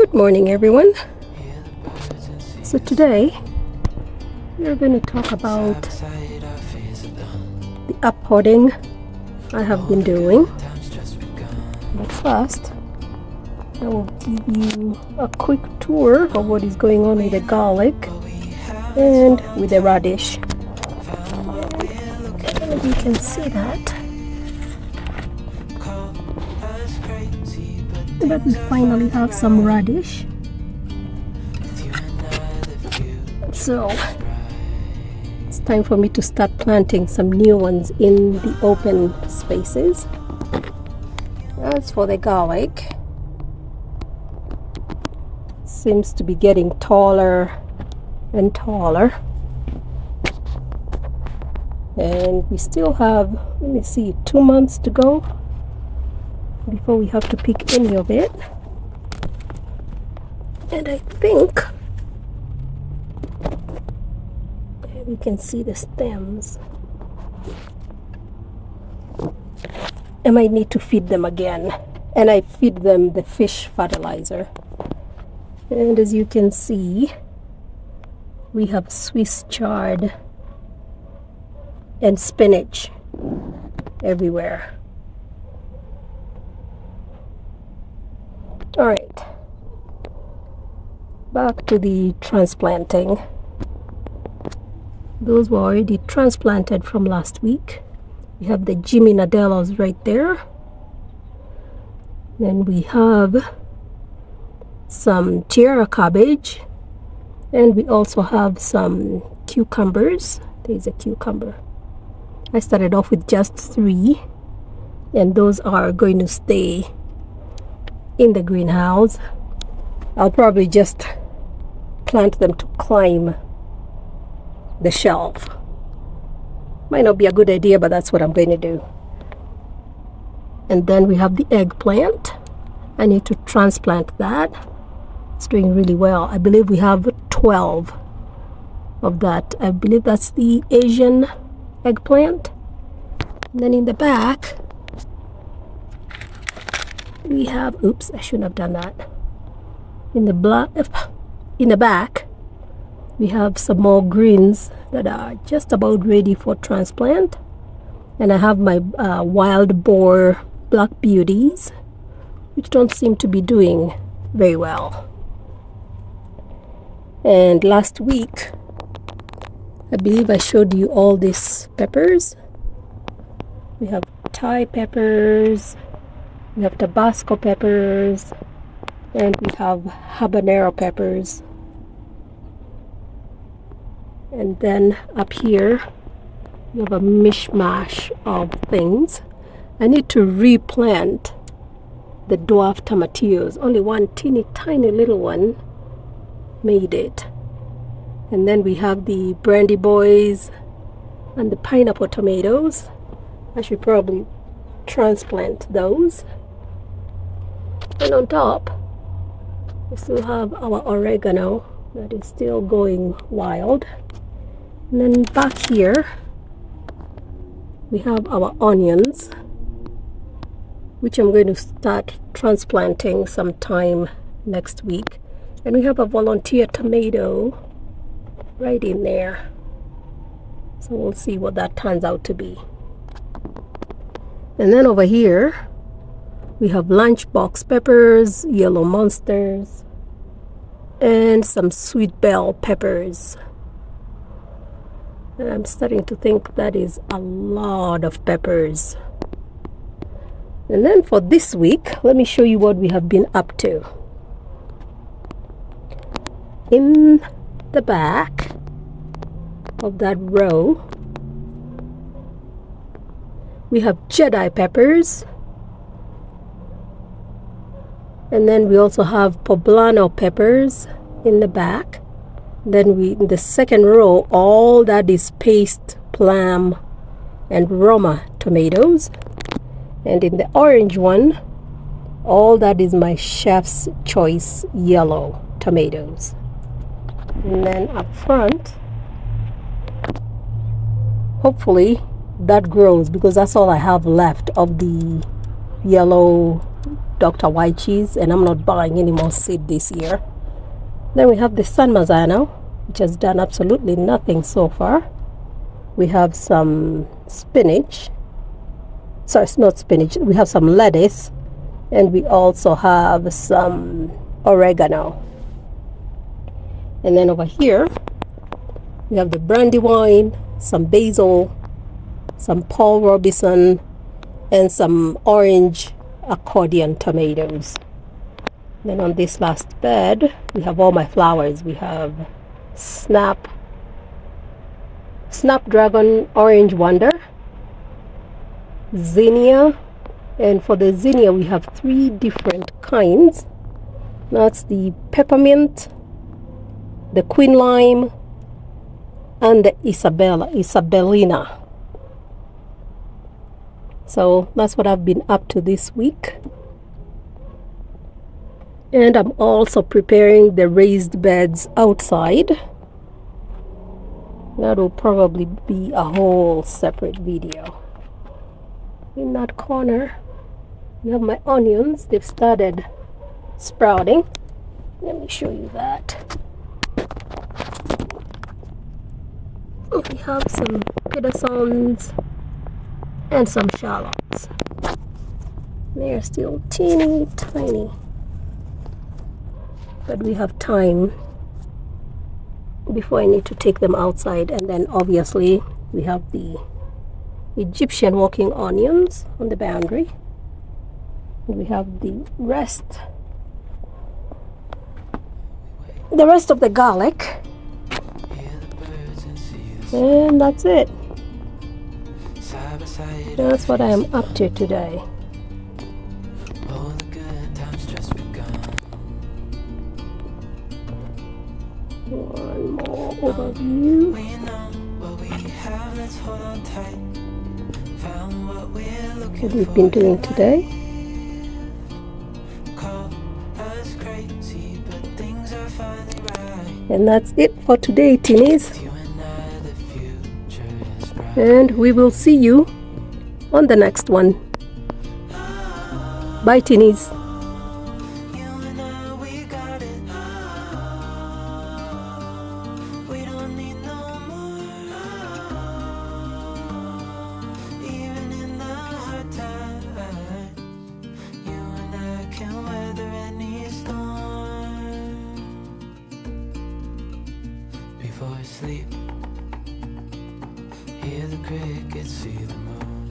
Good morning, everyone. So today we're going to talk about the upholding I have been doing. But first, I will give you a quick tour of what is going on with the garlic and with the radish. And you can see that we finally have some radish. So it's time for me to start planting some new ones in the open spaces. As for the garlic, it seems to be getting taller and taller. And we still have, let me see, 2 months to go before we have to pick any of it. And I think we can see the stems. I might need to feed them again, and I feed them the fish fertilizer. And as you can see, we have Swiss chard and spinach everywhere. All right, back to the transplanting. Those were already transplanted from last week. We have the Jimmy Nadellos right there. Then we have some tiara cabbage, and we also have some cucumbers. There's a cucumber. I started off with just 3, and those are going to stay in the greenhouse. I'll probably just plant them to climb the shelf. Might not be a good idea, but that's what I'm going to do. And then we have the eggplant. I need to transplant that. It's doing really well. I believe we have 12 of that. I believe that's the Asian eggplant. And then in the back we have, oops, I shouldn't have done that. In the back we have some more greens that are just about ready for transplant. And I have my wild boar black beauties, which don't seem to be doing very well. And last week I believe I showed you all these peppers. We have Thai peppers, we have Tabasco peppers, and we have habanero peppers. And then up here you have a mishmash of things. I need to replant the dwarf tomatillos. Only one teeny tiny little one made it. And then we have the brandy boys and the pineapple tomatoes. I should probably transplant those. And on top we still have our oregano that is still going wild. And then back here we have our onions, which I'm going to start transplanting sometime next week. And we have a volunteer tomato right in there. So we'll see what that turns out to be. And then over here we have lunchbox peppers, yellow monsters, and some sweet bell peppers. And I'm starting to think that is a lot of peppers. And then for this week, let me show you what we have been up to. In the back of that row we have Jedi peppers, and then we also have poblano peppers in the back. Then in the second row, all that is paste plum and Roma tomatoes. And in the orange one, all that is my chef's choice yellow tomatoes. And then up front, hopefully that grows, because that's all I have left of the yellow Dr. White cheese, and I'm not buying any more seed this year. Then we have the San Marzano, which has done absolutely nothing so far. We have some spinach. Sorry, it's not spinach. We have some lettuce, and we also have some oregano. And then over here, we have the brandywine, some basil, some Paul Robeson, and some orange accordion tomatoes. Then on this last bed, we have all my flowers. We have Snapdragon Orange Wonder, zinnia, and for the zinnia we have 3 different kinds. That's the peppermint, the queen lime, and the Isabellina. So that's what I've been up to this week. And I'm also preparing the raised beds outside. That will probably be a whole separate video. In that corner, we have my onions. They've started sprouting. Let me show you that. We have some pidisons and some shallots. They're still teeny tiny, but we have time before I need to take them outside. And then obviously we have the Egyptian walking onions on the boundary. We have the rest of the garlic, and that's it. That's what I am up to today. One more overview. What we've been doing today. And that's it for today, teenies. And we will see you on the next one. Bye, teenies. Before I sleep, hear the crickets, see the moon,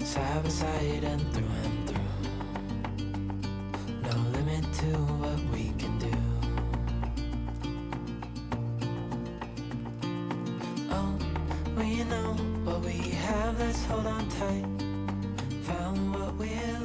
side by side and through, no limit to what we can do. Oh, we know what we have, let's hold on tight, found what we're